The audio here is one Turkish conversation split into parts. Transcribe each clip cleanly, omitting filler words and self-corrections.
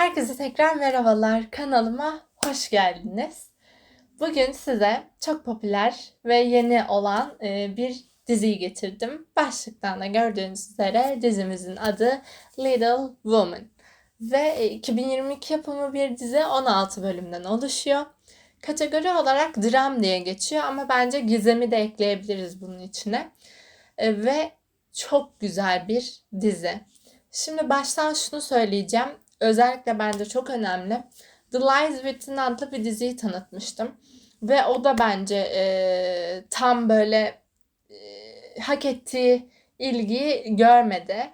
Herkese tekrar merhabalar. Kanalıma hoş geldiniz. Bugün size çok popüler ve yeni olan bir diziyi getirdim. Başlıktan da gördüğünüz üzere dizimizin adı Little Woman. Ve 2022 yapımı bir dizi 16 bölümden oluşuyor. Kategori olarak dram diye geçiyor ama bence gizemi de ekleyebiliriz bunun içine. Ve çok güzel bir dizi. Şimdi baştan şunu söyleyeceğim. Özellikle bence çok önemli. The Lies Within adlı bir diziyi tanıtmıştım. Ve o da bence tam böyle hak ettiği ilgiyi görmedi.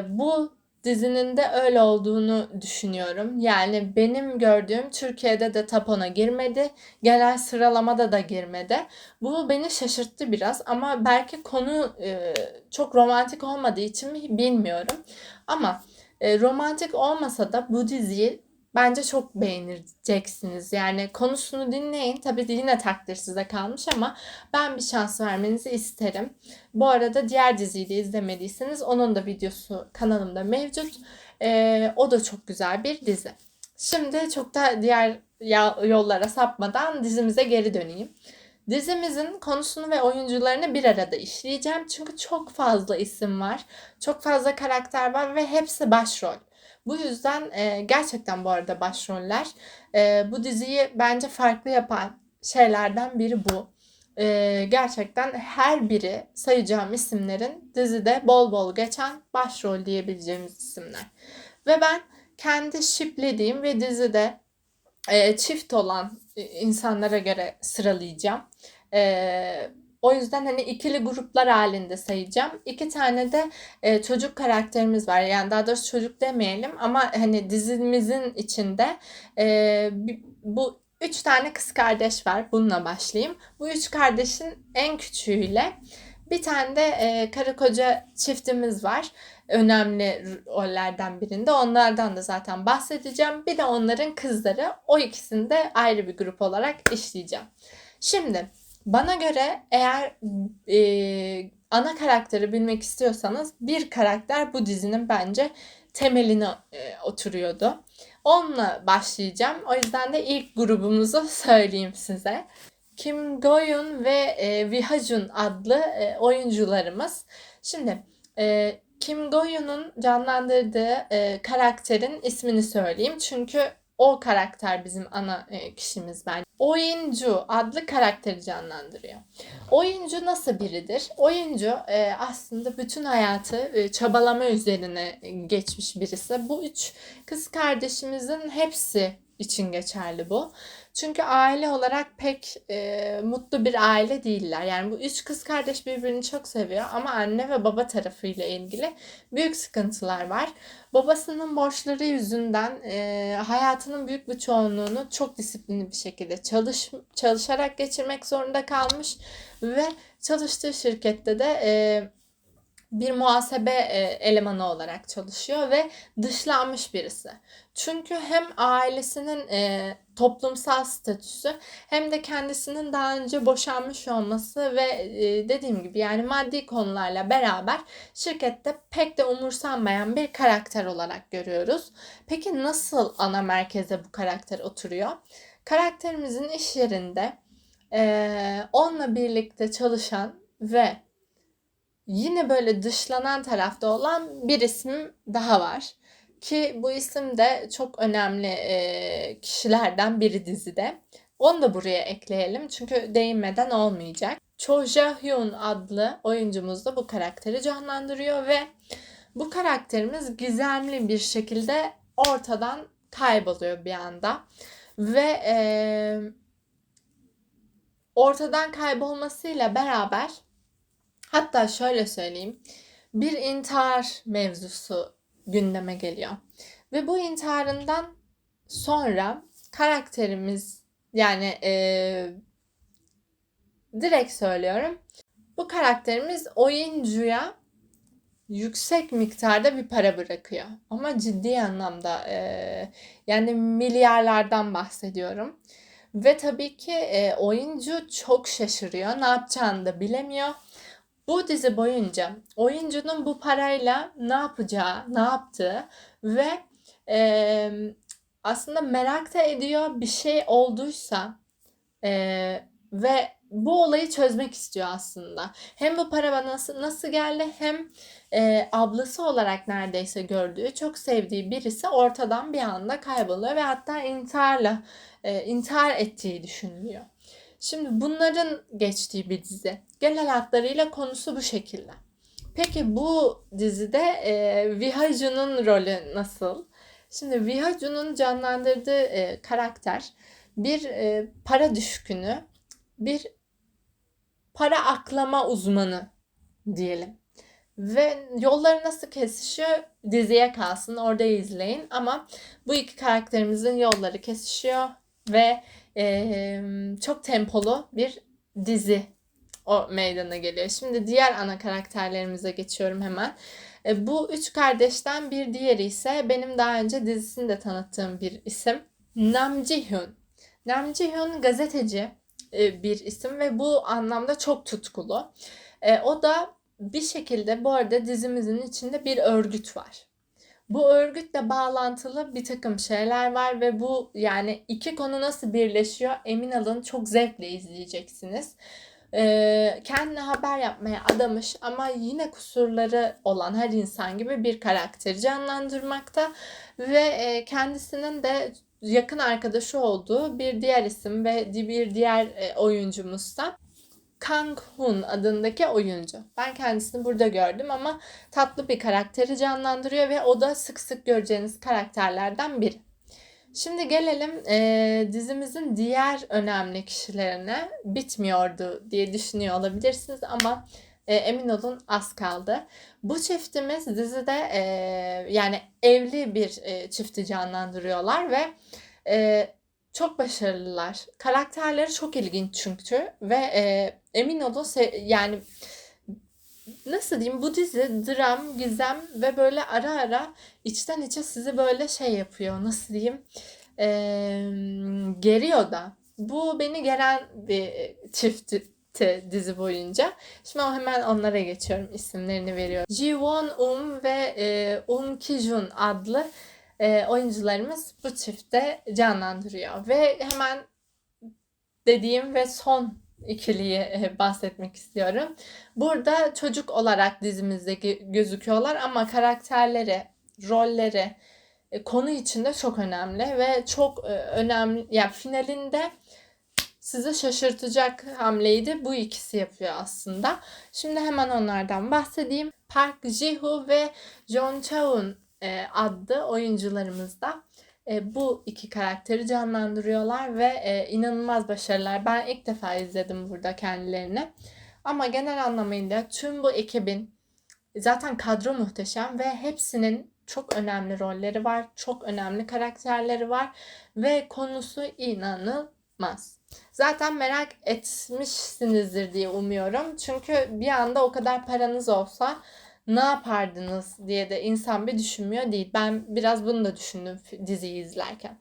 Bu dizinin de öyle olduğunu düşünüyorum. Yani benim gördüğüm Türkiye'de de top 10'a girmedi. Genel sıralamada da girmedi. Bu beni şaşırttı biraz ama belki konu çok romantik olmadığı için mi bilmiyorum. Ama romantik olmasa da bu diziyi bence çok beğeneceksiniz. Yani konusunu dinleyin. Tabii yine takdir size kalmış ama ben bir şans vermenizi isterim. Bu arada diğer diziyi de izlemediyseniz onun da videosu kanalımda mevcut. O da çok güzel bir dizi. Şimdi çok da diğer yollara sapmadan dizimize geri döneyim. Dizimizin konusunu ve oyuncularını bir arada işleyeceğim. Çünkü çok fazla isim var. Çok fazla karakter var ve hepsi başrol. Bu yüzden gerçekten bu arada başroller. Bu diziyi bence farklı yapan şeylerden biri bu. Gerçekten her biri sayacağım isimlerin dizide bol bol geçen başrol diyebileceğimiz isimler. Ve ben kendi shiplediğim ve dizide çift olan insanlara göre sıralayacağım. O yüzden hani ikili gruplar halinde sayacağım. 2 tane de çocuk karakterimiz var. Yani daha doğrusu çocuk demeyelim ama hani dizimizin içinde bu 3 tane kız kardeş var. Bununla başlayayım. Bu 3 kardeşin en küçüğüyle bir tane de karı koca çiftimiz var. Önemli rollerden birinde. Onlardan da zaten bahsedeceğim. Bir de onların kızları. O ikisini de ayrı bir grup olarak işleyeceğim. Şimdi bana göre eğer ana karakteri bilmek istiyorsanız bir karakter bu dizinin bence temeline oturuyordu. Onunla başlayacağım. O yüzden de ilk grubumuzu söyleyeyim size. Kim Go-eun ve Wi Ha-jun adlı oyuncularımız. Şimdi Kim Go-eun'un canlandırdığı karakterin ismini söyleyeyim. Çünkü o karakter bizim ana kişimiz bence. Oyuncu adlı karakteri canlandırıyor. Oyuncu nasıl biridir? Oyuncu aslında bütün hayatı çabalama üzerine geçmiş birisi. Bu 3 kız kardeşimizin hepsi için geçerli bu. Çünkü aile olarak pek mutlu bir aile değiller. Yani bu 3 kız kardeş birbirini çok seviyor ama anne ve baba tarafıyla ilgili büyük sıkıntılar var. Babasının borçları yüzünden hayatının büyük bir çoğunluğunu çok disiplinli bir şekilde çalışarak geçirmek zorunda kalmış ve çalıştığı şirkette de bir muhasebe elemanı olarak çalışıyor ve dışlanmış birisi. Çünkü hem ailesinin toplumsal statüsü hem de kendisinin daha önce boşanmış olması ve dediğim gibi yani maddi konularla beraber şirkette pek de umursanmayan bir karakter olarak görüyoruz. Peki nasıl ana merkeze bu karakter oturuyor? Karakterimizin iş yerinde onunla birlikte çalışan ve yine böyle dışlanan tarafta olan bir isim daha var. Ki bu isim de çok önemli kişilerden biri dizide. Onu da buraya ekleyelim çünkü değinmeden olmayacak. Cho Ja-hyun adlı oyuncumuz da bu karakteri canlandırıyor ve bu karakterimiz gizemli bir şekilde ortadan kayboluyor bir anda. Ve ortadan kaybolmasıyla beraber, hatta şöyle söyleyeyim, bir intihar mevzusu gündeme geliyor. Ve bu intiharından sonra karakterimiz yani direkt söylüyorum. Bu karakterimiz oyuncuya yüksek miktarda bir para bırakıyor. Ama ciddi anlamda yani milyarlardan bahsediyorum. Ve tabii ki oyuncu çok şaşırıyor. Ne yapacağını da bilemiyor. Bu dizi boyunca oyuncunun bu parayla ne yapacağı, ne yaptığı ve aslında merak da ediyor, bir şey olduysa ve bu olayı çözmek istiyor aslında. Hem bu para bana nasıl geldi, hem ablası olarak neredeyse gördüğü, çok sevdiği birisi ortadan bir anda kayboluyor ve hatta intihar ettiği düşünülüyor. Şimdi bunların geçtiği bir dizi. Genel hatlarıyla konusu bu şekilde. Peki bu dizide Viha Jun'un rolü nasıl? Şimdi Viha Jun'un canlandırdığı karakter bir para düşkünü, bir para aklama uzmanı diyelim. Ve yolları nasıl kesişiyor diziye kalsın, orada izleyin. Ama bu iki karakterimizin yolları kesişiyor ve çok tempolu bir dizi o meydana geliyor. Şimdi diğer ana karakterlerimize geçiyorum hemen. Bu üç kardeşten bir diğeri ise benim daha önce dizisini de tanıttığım bir isim. Nam Ji-hyun. Nam Ji-hyun gazeteci bir isim ve bu anlamda çok tutkulu. O da bir şekilde, bu arada dizimizin içinde bir örgüt var. Bu örgütle bağlantılı bir takım şeyler var ve bu, yani iki konu nasıl birleşiyor emin olun çok zevkle izleyeceksiniz. Kendine haber yapmaya adamış ama yine kusurları olan her insan gibi bir karakteri canlandırmakta ve kendisinin de yakın arkadaşı olduğu bir diğer isim ve bir diğer oyuncumuz da Kang-hun adındaki oyuncu. Ben kendisini burada gördüm ama tatlı bir karakteri canlandırıyor ve o da sık sık göreceğiniz karakterlerden biri. Şimdi gelelim dizimizin diğer önemli kişilerine. Bitmiyordu diye düşünüyor olabilirsiniz ama emin olun az kaldı. Bu çiftimiz dizide yani evli bir çifti canlandırıyorlar ve çok başarılılar. Karakterleri çok ilginç çünkü ve emin olun yani nasıl diyeyim, bu dizi dram, gizem ve böyle ara ara içten içe sizi böyle şey yapıyor. Nasıl diyeyim? Geriyor da. Bu beni geren bir çiftti dizi boyunca. Şimdi hemen onlara geçiyorum. İsimlerini veriyorum. Ji-won ve Ki-jun adlı oyuncularımız bu çifte canlandırıyor. Ve hemen dediğim ve son ikiliyi bahsetmek istiyorum. Burada çocuk olarak dizimizde gözüküyorlar ama karakterleri, rolleri konu içinde çok önemli ve çok önemli. Yani finalinde sizi şaşırtacak hamleyi de bu ikisi yapıyor aslında. Şimdi hemen onlardan bahsedeyim. Park Ji-hoo ve Jong Chaun adlı oyuncularımız da bu iki karakteri canlandırıyorlar ve inanılmaz başarılılar. Ben ilk defa izledim burada kendilerini. Ama genel anlamıyla tüm bu ekibin zaten kadro muhteşem ve hepsinin çok önemli rolleri var. Çok önemli karakterleri var ve konusu inanılmaz. Zaten merak etmişsinizdir diye umuyorum. Çünkü bir anda o kadar paranız olsa ne yapardınız diye de insan bir düşünmüyor değil. Ben biraz bunu da düşündüm diziyi izlerken.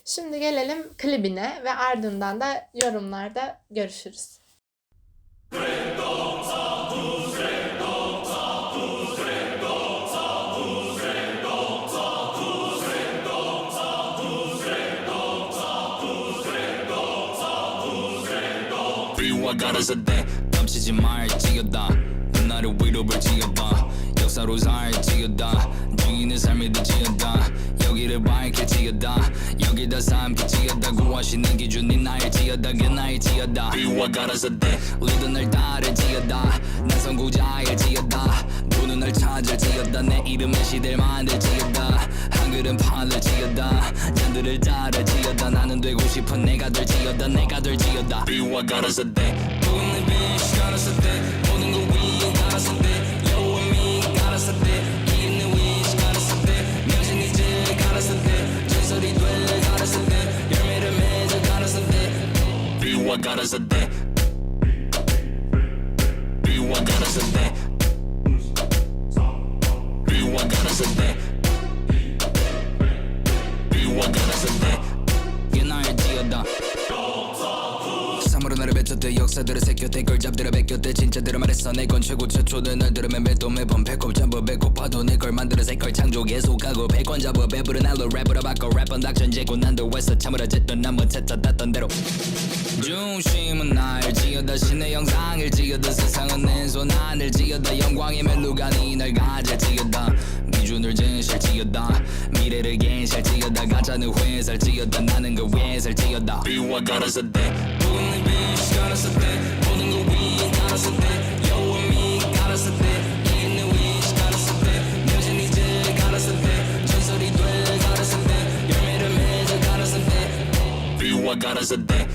Şimdi gelelim klibine ve ardından da yorumlarda görüşürüz. 가라서 돼 멈추지 말지어다 나를 위로 불지어봐 역사로 살지어다 죽이는 삶이 되지어다 여기를 밝힐지어다 여기다 삼킬지어다 구하시는 기준이 나일지어다 그 나일지어다 비와 가라서 돼 우리도 날 따를지어다 난 선구자일지어다 부는 날 찾을지어다 내 이름의 시대를 만들지어다 한글은 팔을지어다 잔들을 따를지어다 나는 되고 싶어 내가 될지어다 내가 될지어다 비와 가라서 돼 모든 내 빛이 가라서 돼 모든 걸 위에 가라서 돼 You and me 가라서 돼 있는 위치 가라서 돼 명신 이제 가라서 돼 전설이 될 가라서 돼 열매를 맺어 가라서 돼 비와 가라서 돼 비와 가라서 돼 비와 가라서 돼 비와 가라서 돼 이게 나의 지어다 삶으로 나를 뱉었듯 때 역사들을 새겼대 걸 잡들어 베꼈대 진짜들을 말했어 내 건 최고 최초된 날들은 매도 매번 배꼽 잡아 배고파도 내 걸 만들어서 걸 창조 계속하고 백원 잡아 배부른 날로 랩으로 바꿔 랩은 닥션 제고 난도 했어 참으라 짓던 난못 찾았던 대로 중심은 날 지어다 신의 영상을 지어다 세상은 내 손 안을 지어다 영광의 멜로가니 날 가질 지어다 기준을 진실 지어다 미래를 gen실 지어다 가짜는 회살 지어다 나는 그 회살 지어다 비와 가라서 돼 모든 빛이 가라서 돼 모든 거 위 가라서 돼 You and me 가라서 돼 있는 wish 가라서 돼 여진 이제 가라서 돼 전설이 돼 가라서 돼 열매를 맺어 가라서 돼 비와 가라서 돼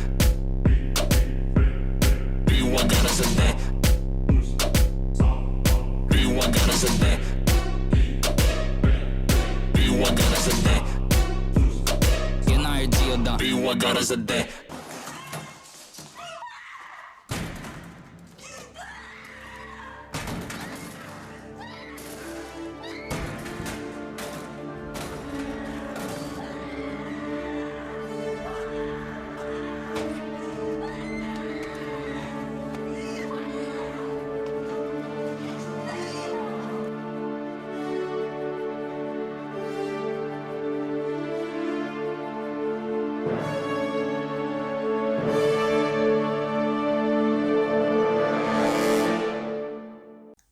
비와 가라서 돼 비와 가라서 돼 비와 가라서 돼 날 지어다 비와 가라서 돼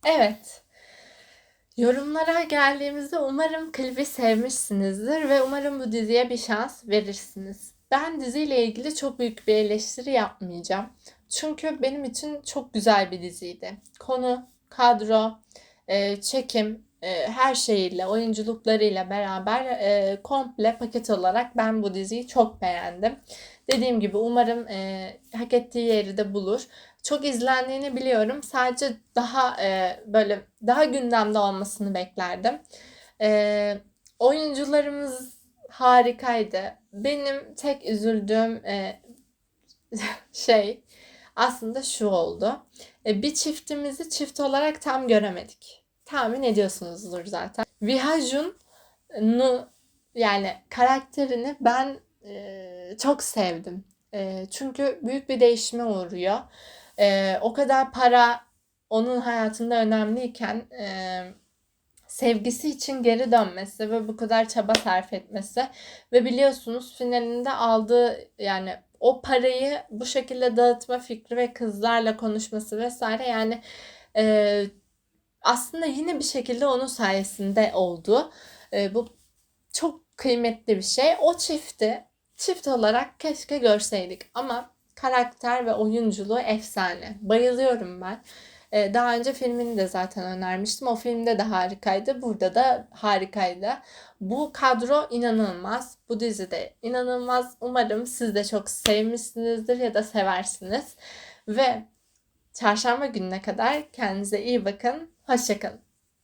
Evet. Yorumlara geldiğimizde umarım klibi sevmişsinizdir ve umarım bu diziye bir şans verirsiniz. Ben diziyle ilgili çok büyük bir eleştiri yapmayacağım. Çünkü benim için çok güzel bir diziydi. Konu, kadro, çekim, her şeyiyle, oyunculuklarıyla beraber komple paket olarak ben bu diziyi çok beğendim. Dediğim gibi umarım hak ettiği yeri de bulur. Çok izlendiğini biliyorum. Sadece daha böyle daha gündemde olmasını beklerdim. Oyuncularımız harikaydı. Benim tek üzüldüğüm şey aslında şu oldu. Bir çiftimizi çift olarak tam göremedik. Tahmin ediyorsunuzdur zaten. Vihajun'u yani karakterini ben çok sevdim. Çünkü büyük bir değişime uğruyor. O kadar para onun hayatında önemliyken sevgisi için geri dönmesi ve bu kadar çaba sarf etmesi ve biliyorsunuz finalinde aldığı yani o parayı bu şekilde dağıtma fikri ve kızlarla konuşması vesaire yani aslında yine bir şekilde onun sayesinde oldu. Bu çok kıymetli bir şey. O çift olarak keşke görseydik ama karakter ve oyunculuğu efsane. Bayılıyorum ben. Daha önce filmini de zaten önermiştim. O filmde de harikaydı. Burada da harikaydı. Bu kadro inanılmaz. Bu dizi de inanılmaz. Umarım siz de çok sevmişsinizdir ya da seversiniz. Ve çarşamba gününe kadar kendinize iyi bakın. Hoşça kalın.